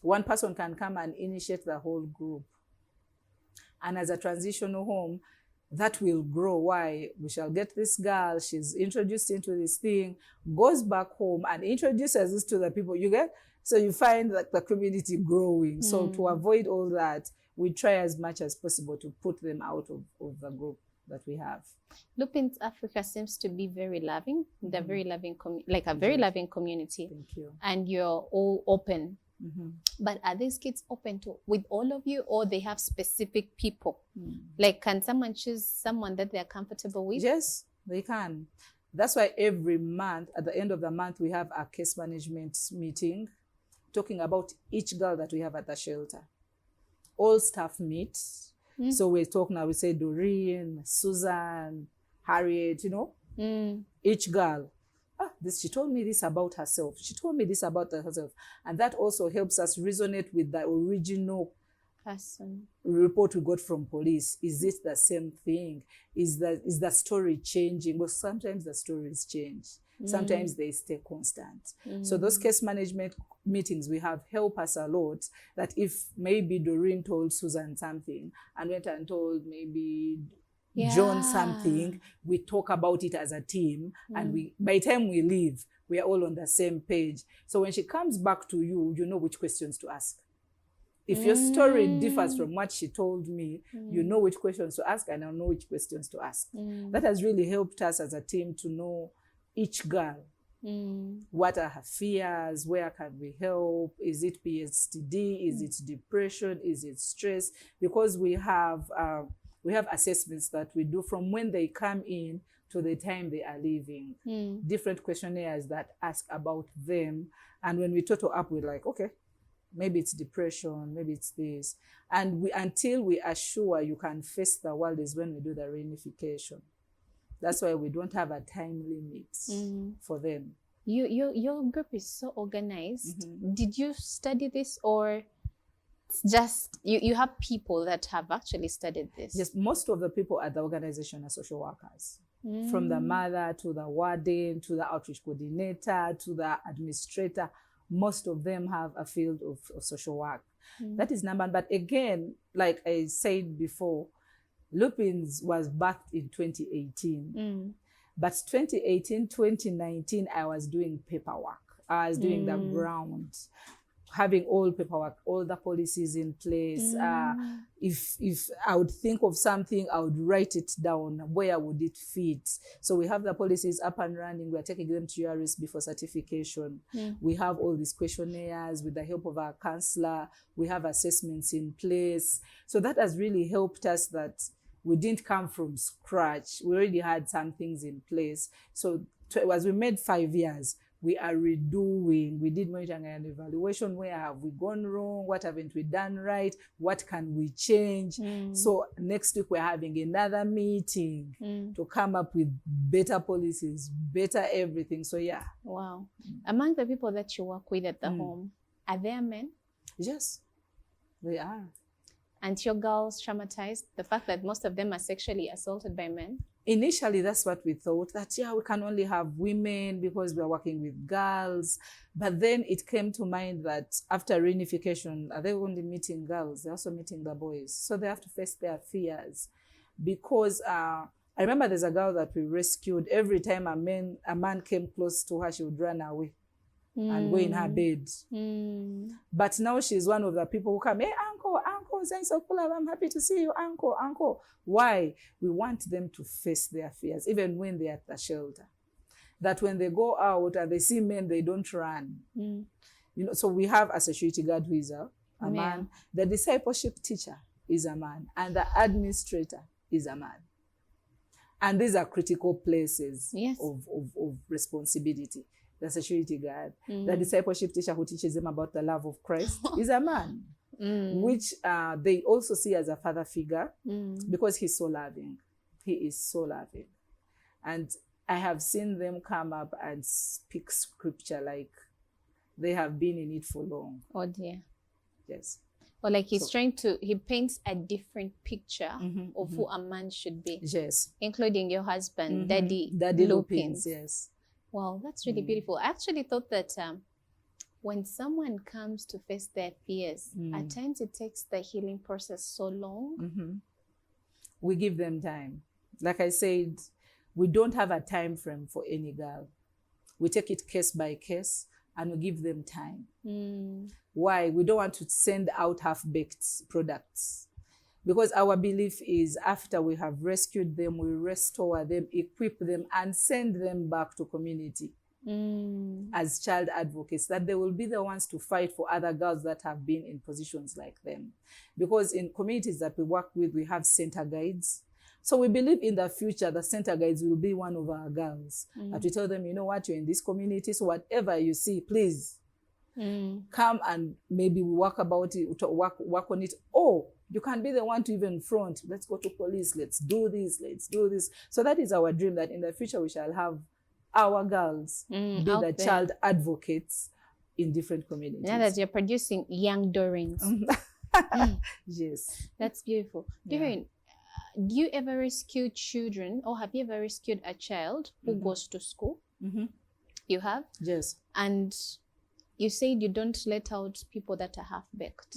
One person can come and initiate the whole group. And as a transitional home, that will grow. Why? We shall get this girl, she's introduced into this thing, goes back home and introduces this to the people. You get? So you find that the community growing. So to avoid all that, we try as much as possible to put them out of the group that we have. Lupins Africa seems to be very loving. They're very loving, very loving community. Thank you. And you're all open But are these kids open to with all of you, or they have specific people? Like, can someone choose someone that they're comfortable with? Yes, they can. That's why every month, at the end of the month, we have a case management meeting talking about each girl that we have at the shelter. All staff meet. So we talk now, we say Doreen, Susan, Harriet, you know, each girl. She told me this about herself. She told me this about herself. And that also helps us resonate with the original Person. report we got from police. Is it the same thing? Is the story changing? Well, sometimes the stories change. Sometimes they stay constant. So those case management meetings we have help us a lot, that if maybe Doreen told Susan something and went and told maybe John something, we talk about it as a team, and by the time we leave, we are all on the same page. So when she comes back to you, you know which questions to ask. If your story differs from what she told me, you know which questions to ask, and I know which questions to ask. That has really helped us as a team to know each girl. What are her fears? Where can we help? Is it PTSD? Is it depression? Is it stress? Because we have assessments that we do from when they come in to the time they are leaving. Different questionnaires that ask about them. And when we total up, we're like, okay, maybe it's depression, maybe it's this. And until we are sure you can face the world is when we do the reunification. That's why we don't have a time limit for them. Your group is so organized. Did you study this, or it's just you have people that have actually studied this? Yes, most of the people at the organization are social workers. From the mother to the warden to the outreach coordinator to the administrator, most of them have a field of social work. That is number one. But again, like I said before, Lupins was birthed in 2018. But 2018, 2019, I was doing paperwork. I was doing the ground, having all paperwork, all the policies in place. If I would think of something, I would write it down. Where would it fit? So we have the policies up and running. We are taking them to URSB for certification. We have all these questionnaires with the help of our counselor. We have assessments in place. So that has really helped us, that we didn't come from scratch. We already had some things in place. So as we made 5 years, we are redoing. We did monitoring and evaluation. Where have we gone wrong? What haven't we done right? What can we change? So next week we're having another meeting to come up with better policies, better everything. So yeah. Wow. Among the people that you work with at the home, are there men? Yes, they are. And your girls traumatized? The fact that most of them are sexually assaulted by men? Initially, that's what we thought, that, yeah, we can only have women because we are working with girls. But then it came to mind that after reunification, are they only meeting girls? They're also meeting the boys. So they have to face their fears. Because I remember there's a girl that we rescued. Every time a man came close to her, she would run away and go in her bed. But now she's one of the people who come, hey, uncle, I'm happy to see you, uncle. Why? We want them to face their fears, even when they're at the shelter. That when they go out and they see men, they don't run. You know, so we have a security guard who is a man. The discipleship teacher is a man, and the administrator is a man. And these are critical places of responsibility. The security guard, the discipleship teacher who teaches them about the love of Christ is a man, which they also see as a father figure because he's so loving. He is so loving. And I have seen them come up and speak scripture like they have been in it for long. Oh dear. Yes. Or like he paints a different picture of who a man should be. Yes. Including your husband, Daddy Lupins, yes. Wow, that's really beautiful. I actually thought that when someone comes to face their fears, at times it takes the healing process so long. We give them time. Like I said, we don't have a time frame for any girl. We take it case by case and we give them time. Why? We don't want to send out half-baked products. Because our belief is after we have rescued them, we restore them, equip them, and send them back to community. as child advocates, that they will be the ones to fight for other girls that have been in positions like them. Because in communities that we work with, we have center guides. So we believe in the future, the center guides will be one of our girls. That we tell them, you know what, you're in this community, so whatever you see, please come and maybe we work about it, work on it. Oh, you can be the one to even front. Let's go to police. Let's do this. Let's do this. So that is our dream, that in the future we shall have our girls be the child advocates in different communities. Now that you're producing young Doreens. Yes. That's beautiful. Doreen, do you ever rescue children, or have you ever rescued a child who goes to school? You have? Yes. And you said you don't let out people that are half-baked.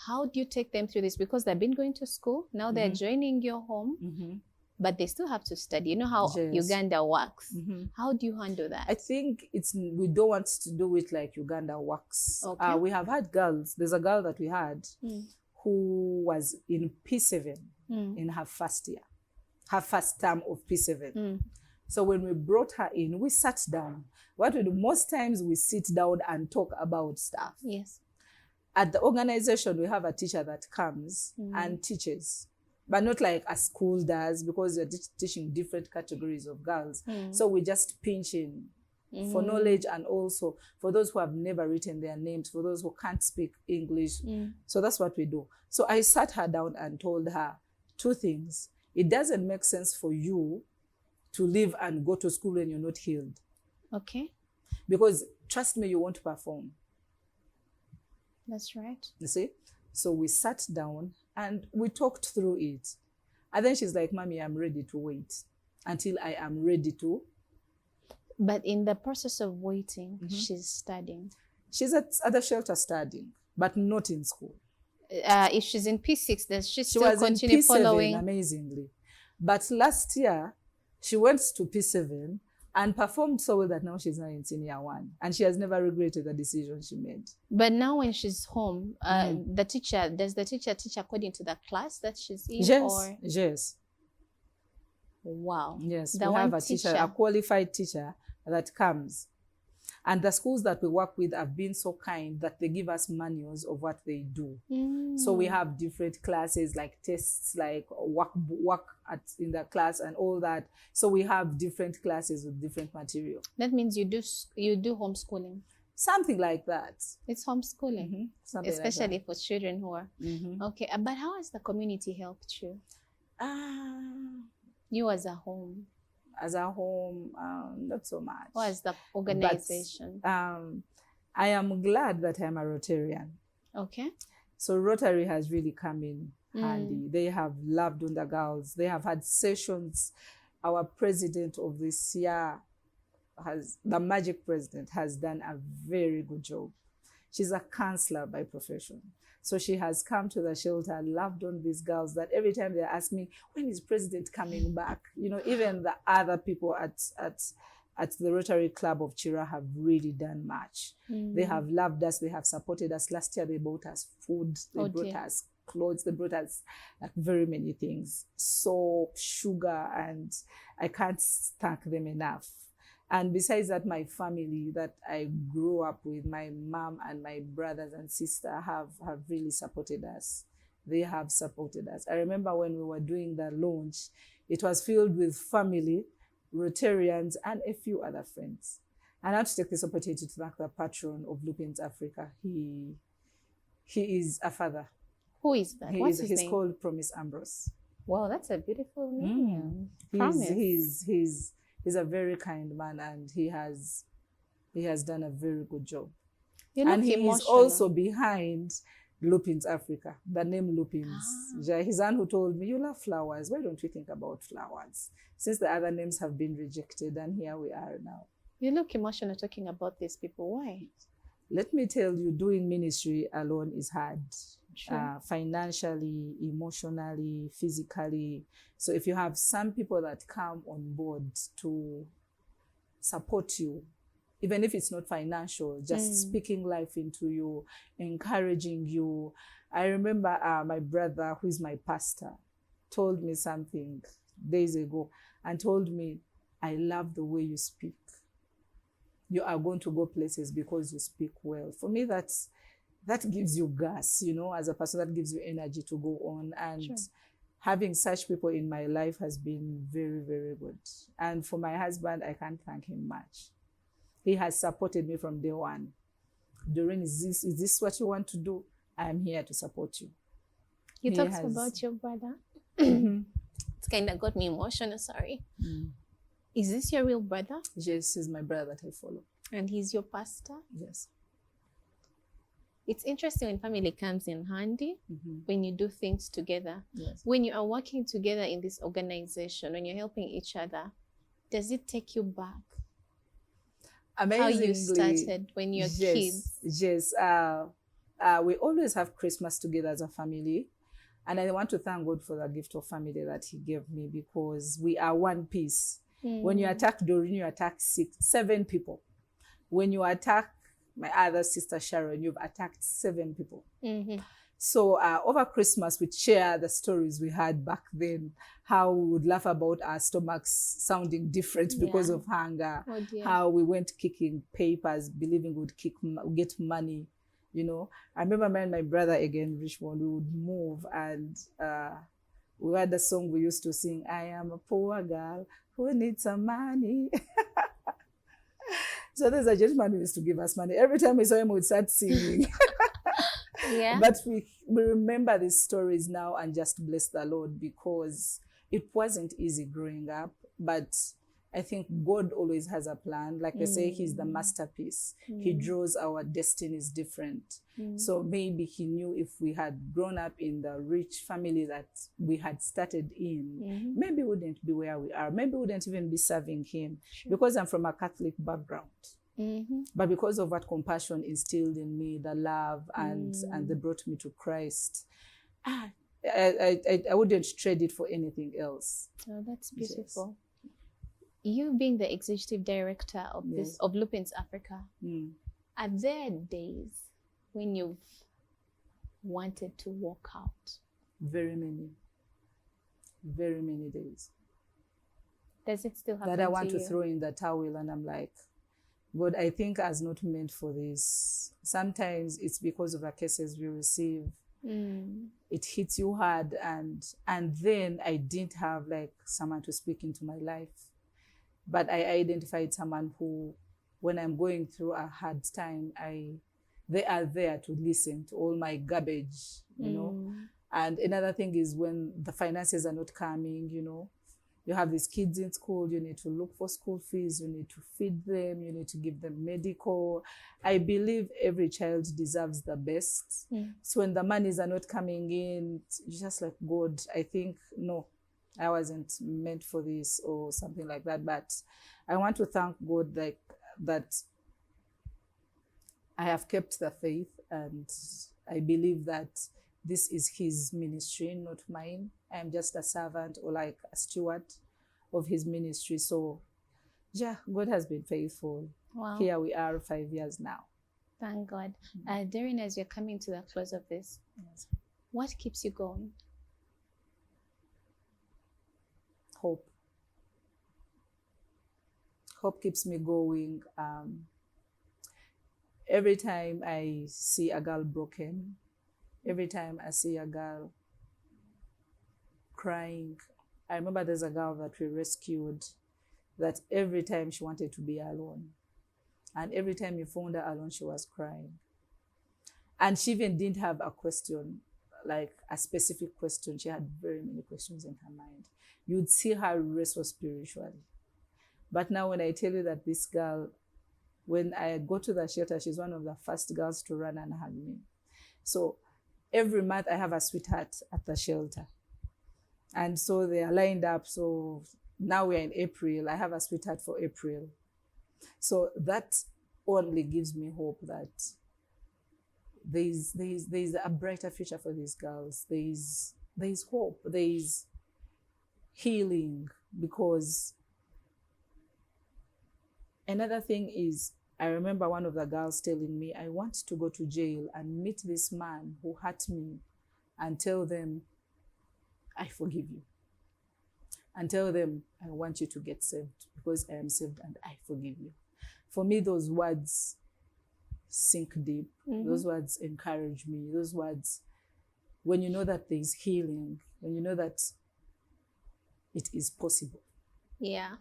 How do you take them through this? Because they've been going to school, now they're joining your home, but they still have to study. You know how Uganda works. How do you handle that? I think we don't want to do it like Uganda works. Okay. We have had girls. There's a girl that we had who was in P7 in her first year, her first term of P7. So when we brought her in, we sat down. What we do, most times we sit down and talk about stuff. Yes. At the organization, we have a teacher that comes and teaches, but not like a school does, because they're teaching different categories of girls. So we just pinch in for knowledge, and also for those who have never written their names, for those who can't speak English. So that's what we do. So I sat her down and told her two things. It doesn't make sense for you to live and go to school when you're not healed. Okay. Because trust me, you won't perform. That's right. You see? So we sat down and we talked through it. And then she's like, Mommy, I'm ready to wait until I am ready to. But in the process of waiting, she's studying. She's at the shelter studying, but not in school. If she's in P6, does she still was continue in P7, following? amazingly. But last year, she went to P7 and performed so well that now she's now in senior 1. And she has never regretted the decision she made. But now when she's home, does the teacher teach according to the class that she's in? Yes, or? yes. Wow. Yes, The we have one a teacher, teacher. a qualified teacher that comes. And the schools that we work with have been so kind that they give us manuals of what they do. So we have different classes, like tests, like work in the class and all that. So we have different classes with different material. That means you do homeschooling. Something like that. It's homeschooling, Something especially like for children who are okay. But how has the community helped you? that. You as a home, Not so much. or as the organization? I am glad that I'm a Rotarian. Okay. So Rotary has really come in handy. They have loved on the girls. They have had sessions. Our president of this year, the magic president, has done a very good job. She's a counselor by profession. So she has come to the shelter, loved on these girls, that every time they ask me, when is president coming back? You know, even the other people at the Rotary Club of Chira have really done much. They have loved us. They have supported us. Last year, they bought us food. They brought us clothes. They brought us like very many things. Soap, sugar, and I can't thank them enough. And besides that, my family that I grew up with, my mom and my brothers and sister have really supported us. They have supported us. I remember when we were doing the launch, it was filled with family, Rotarians, and a few other friends. And I have to take this opportunity to thank the patron of Lupins Africa. He is a father. Who is that? What's his He's name? called Promise Ambrose. Wow, that's a beautiful name. Promise. He's a very kind man, and he has done a very good job. You look And he emotional. is also behind Lupins Africa, the name Lupins. His son who told me, you love flowers. Why don't we think about flowers? Since the other names have been rejected, and here we are now. You look emotional talking about these people. Why? Let me tell you, doing ministry alone is hard. Sure. Financially, emotionally, physically. So if you have some people that come on board to support you, even if it's not financial, just speaking life into you, encouraging you. I remember my brother, who is my pastor, told me something days ago and told me, I love the way you speak. you are going to go places because you speak well. For me, that gives you gas, you know, as a person, that gives you energy to go on. And Sure. having such people in my life has been very, very good. And for my husband, I can't thank him much. He has supported me from day one. Doreen, is this what you want to do? I'm here to support you. You He talked has- about your brother. Mhm. It's kind of got me emotional, sorry. Mm. Is this your real brother? Yes, he's my brother that I follow. And he's your pastor? Yes. It's interesting when family comes in handy, Mhm. when you do things together. Yes. When you are working together in this organization, when you're helping each other, does it take you back? How you started when you're kids? Yes. We always have Christmas together as a family. And I want to thank God for the gift of family that he gave me, because we are one piece. When you attack Doreen, you attack 7 people. When you attack my other sister Sharon, you've attacked 7 people. Mhm. So over Christmas, we share the stories we had back then, how we would laugh about our stomachs sounding different because Yeah. of hunger, Oh dear. how we went kicking papers, believing we'd get money, you know. I remember me and my brother again, Richmond, we would move, and we had a song we used to sing, I am a poor girl who needs some money. So there's a gentleman who used to give us money. Every time we saw him, we'd start singing. Yeah. But we remember these stories now and just bless the Lord, because it wasn't easy growing up. But I think God always has a plan. Like I say, he's the masterpiece. He draws our destinies different. So maybe he knew if we had grown up in the rich family that we had started in, maybe we wouldn't be where we are. Maybe we wouldn't even be serving him. Because I'm from a Catholic background. But because of what compassion instilled in me, the love, and they brought me to Christ, I wouldn't trade it for anything else. Oh, that's beautiful. You being the executive director of Yes. of Lupins Africa, Mm. are there days when you've wanted to walk out? Very many days Does it still happen that I want to to you? throw in the towel, and I'm like, God, I think I was not meant for this. Sometimes it's because of the cases we receive. It hits you hard, and then I didn't have like someone to speak into my life. But I identified someone who, when I'm going through a hard time, they are there to listen to all my garbage, you know. And another thing is when the finances are not coming, you know, you have these kids in school, you need to look for school fees, you need to feed them, you need to give them medical. I believe every child deserves the best. So when the monies are not coming in, it's just like, God, I think, no, I wasn't meant for this or something like that. But I want to thank God that I have kept the faith, and I believe that this is his ministry, not mine. I'm just a servant, or like a steward of his ministry. So yeah, God has been faithful. Wow. Here we are 5 years now. Thank God. Doreen, as you're coming to the close of this, what keeps you going? Hope. Hope keeps me going. Every time I see a girl broken, every time I see a girl crying, I remember there's a girl that we rescued that every time she wanted to be alone. And every time you found her alone, she was crying. And she even didn't have a question, like a specific question. She had very many questions in her mind. You'd see her wrestle spiritually. But now when I tell you that this girl, when I go to the shelter, she's one of the first girls to run and hug me. So every month I have a sweetheart at the shelter. And so they are lined up. So now we're in April. I have a sweetheart for April. So that only gives me hope that there's a brighter future for these girls. There's hope. There's healing. Because another thing is, I remember one of the girls telling me, I want to go to jail and meet this man who hurt me and tell them, I forgive you. And tell them, I want you to get saved because I am saved and I forgive you. for me, those words sink deep. Those words encourage me. Those words, when you know that there's healing, when you know that it is possible. Yeah.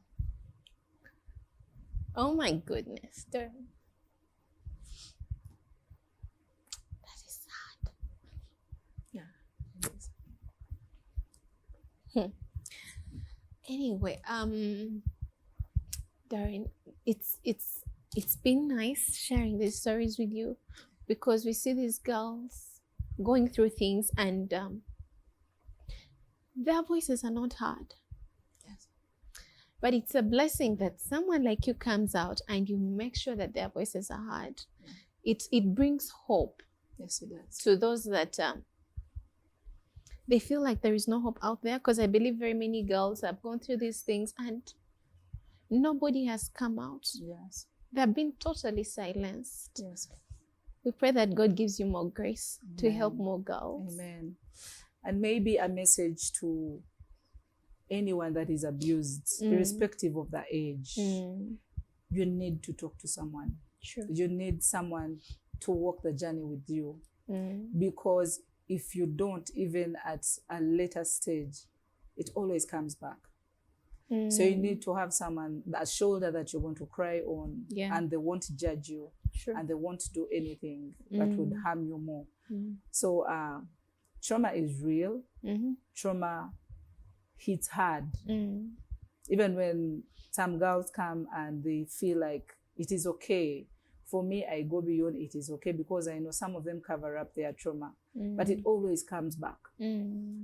Oh my goodness. That is sad. Yeah. Anyway, Doreen, it's been nice sharing these stories with you, because we see these girls going through things and their voices are not heard. Yes. But it's a blessing that someone like you comes out and you make sure that their voices are heard. It brings hope. Yes, it does. To those that they feel like there is no hope out there, because I believe very many girls have gone through these things and nobody has come out. Yes. They've been totally silenced. Yes. We pray that God gives you more grace to help more girls. Amen. And maybe a message to anyone that is abused, irrespective of the age. You need to talk to someone. True. You need someone to walk the journey with you. Because if you don't, even at a later stage, it always comes back. So you need to have someone, a shoulder that you're going to cry on, and they won't judge you, and they won't do anything that would harm you more. So trauma is real. Trauma hits hard. Even when some girls come and they feel like it is okay. For me, I go beyond it is okay, because I know some of them cover up their trauma, but it always comes back.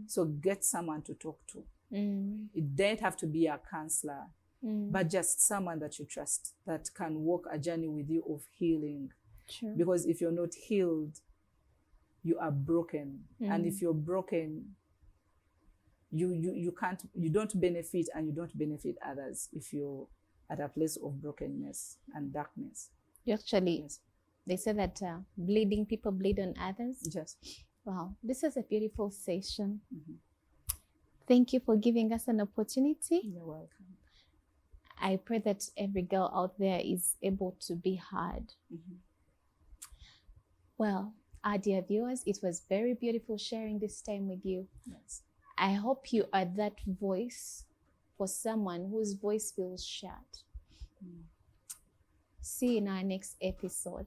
So get someone to talk to. It doesn't have to be a counselor, but just someone that you trust, that can walk a journey with you of healing. Because if you're not healed, you are broken. And if you're broken, you don't benefit, and you don't benefit others if you're at a place of brokenness and darkness. You actually, they say that bleeding people bleed on others. Yes. Wow, this is a beautiful session. Thank you for giving us an opportunity. You're welcome. I pray that every girl out there is able to be heard. Well, our dear viewers, it was very beautiful sharing this time with you. Yes. I hope you are that voice for someone whose voice feels shut. See you in our next episode.